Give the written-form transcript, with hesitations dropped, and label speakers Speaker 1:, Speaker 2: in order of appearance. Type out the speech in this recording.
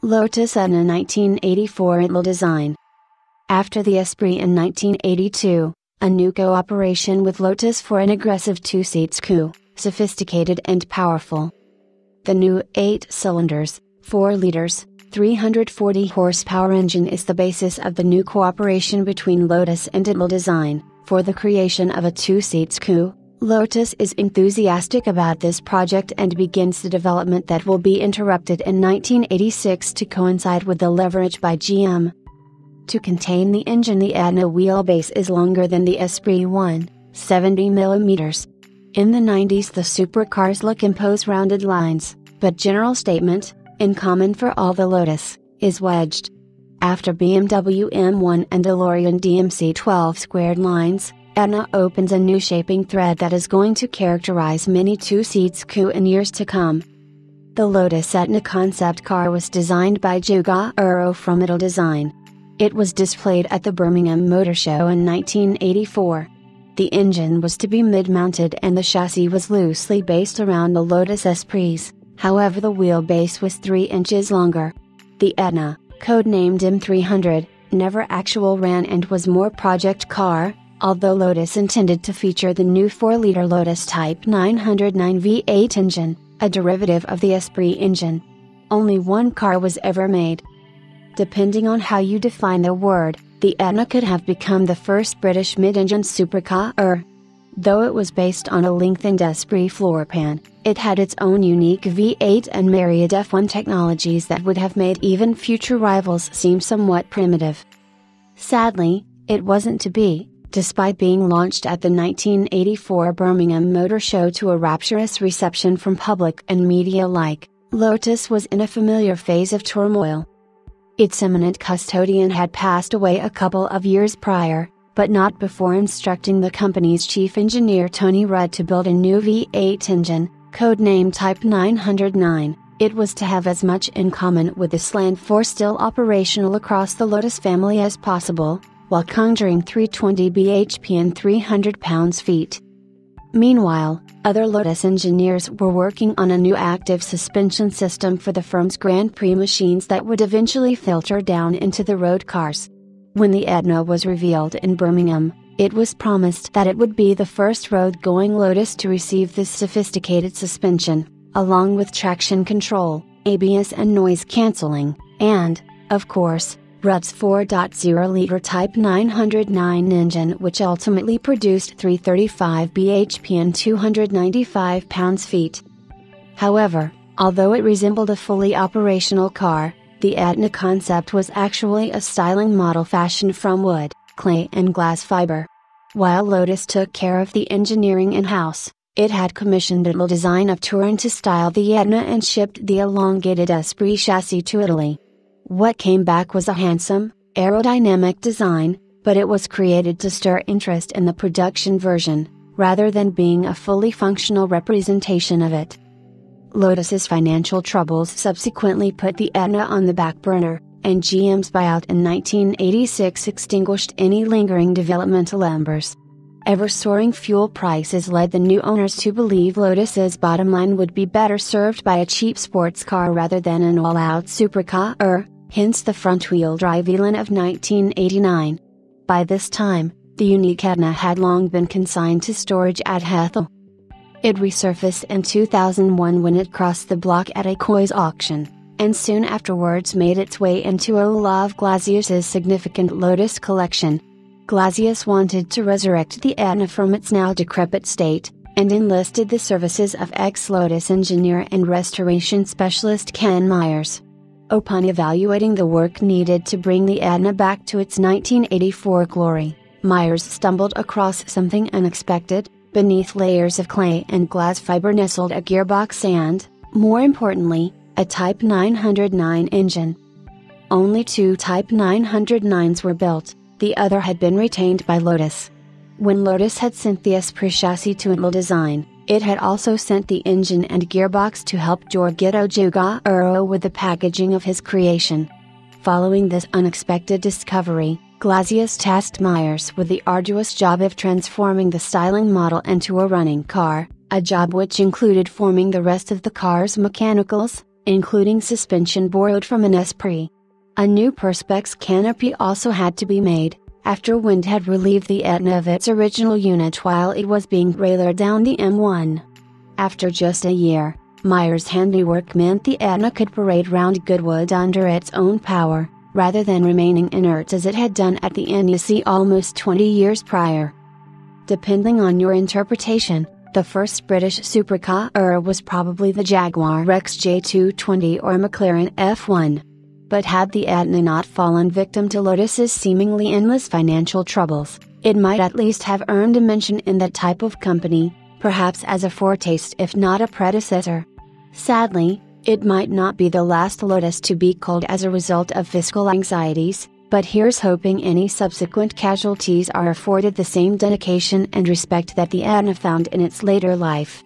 Speaker 1: Lotus Etna 1984 Italdesign. After the Esprit in 1982, a new cooperation with Lotus for an aggressive two-seats coupe, sophisticated and powerful. The new 8 cylinders, 4 liters, 340 horsepower engine is the basis of the new cooperation between Lotus and Italdesign, for the creation of a two-seats coupe. Lotus is enthusiastic about this project and begins the development that will be interrupted in 1986 to coincide with the leverage by GM. To contain the engine, the Etna wheelbase is longer than the Esprit 170 mm. In the 90s the supercars look impose rounded lines, but general statement, in common for all the Lotus, is wedged. After BMW M1 and DeLorean DMC 12 squared lines, Etna opens a new shaping thread that is going to characterize many two-seats coupe in years to come. The Lotus Etna concept car was designed by Giugiaro from Italdesign. It was displayed at the Birmingham Motor Show in 1984. The engine was to be mid-mounted and the chassis was loosely based around the Lotus Esprits, however the wheelbase was 3 inches longer. The Etna, codenamed M300, never actual ran and was more project car, although Lotus intended to feature the new 4-liter Lotus Type 909 V8 engine, a derivative of the Esprit engine. Only one car was ever made. Depending on how you define the word, the Etna could have become the first British mid-engine supercar. Though it was based on a lengthened Esprit floorpan, it had its own unique V8 and myriad F1 technologies that would have made even future rivals seem somewhat primitive. Sadly, it wasn't to be. Despite being launched at the 1984 Birmingham Motor Show to a rapturous reception from public and media alike, Lotus was in a familiar phase of turmoil. Its eminent custodian had passed away a couple of years prior, but not before instructing the company's chief engineer Tony Rudd to build a new V8 engine, codenamed Type 909. It was to have as much in common with the Slant 4 still operational across the Lotus family as possible, while conjuring 320 bhp and 300 pounds-feet. Meanwhile, other Lotus engineers were working on a new active suspension system for the firm's Grand Prix machines that would eventually filter down into the road cars. When the Etna was revealed in Birmingham, it was promised that it would be the first road-going Lotus to receive this sophisticated suspension, along with traction control, ABS and noise cancelling, and, of course, Rudd's 4.0-liter Type 909 engine, which ultimately produced 335 bhp and 295 pounds-feet. However, although it resembled a fully operational car, the Etna concept was actually a styling model fashioned from wood, clay and glass fiber. While Lotus took care of the engineering in-house, it had commissioned Italdesign of Turin to style the Etna and shipped the elongated Esprit chassis to Italy. What came back was a handsome, aerodynamic design, but it was created to stir interest in the production version, rather than being a fully functional representation of it. Lotus's financial troubles subsequently put the Etna on the back burner, and GM's buyout in 1986 extinguished any lingering developmental embers. Ever-soaring fuel prices led the new owners to believe Lotus's bottom line would be better served by a cheap sports car rather than an all-out supercar, hence the front-wheel drive Elan of 1989. By this time, the unique Etna had long been consigned to storage at Hethel. It resurfaced in 2001 when it crossed the block at a Coy's auction, and soon afterwards made its way into Olav Glazius's significant Lotus collection. Glazius wanted to resurrect the Etna from its now decrepit state, and enlisted the services of ex-Lotus engineer and restoration specialist Ken Myers. Upon evaluating the work needed to bring the Etna back to its 1984 glory, Myers stumbled across something unexpected. Beneath layers of clay and glass fiber nestled a gearbox and, more importantly, a Type 909 engine. Only 2 Type 909s were built, the other had been retained by Lotus. When Lotus had sent the Esprit chassis to Italdesign, it had also sent the engine and gearbox to help Giorgio Giugiaro with the packaging of his creation. Following this unexpected discovery, Glazius tasked Myers with the arduous job of transforming the styling model into a running car, a job which included forming the rest of the car's mechanicals, including suspension borrowed from an Esprit. A new Perspex canopy also had to be made, after wind had relieved the Etna of its original unit while it was being railered down the M1. After just a year, Meyer's handiwork meant the Etna could parade round Goodwood under its own power, rather than remaining inert as it had done at the NEC almost 20 years prior. Depending on your interpretation, the first British supercar was probably the Jaguar XJ220 or McLaren F1. But had the Etna not fallen victim to Lotus's seemingly endless financial troubles, it might at least have earned a mention in that type of company, perhaps as a foretaste if not a predecessor. Sadly, it might not be the last Lotus to be culled as a result of fiscal anxieties, but here's hoping any subsequent casualties are afforded the same dedication and respect that the Etna found in its later life.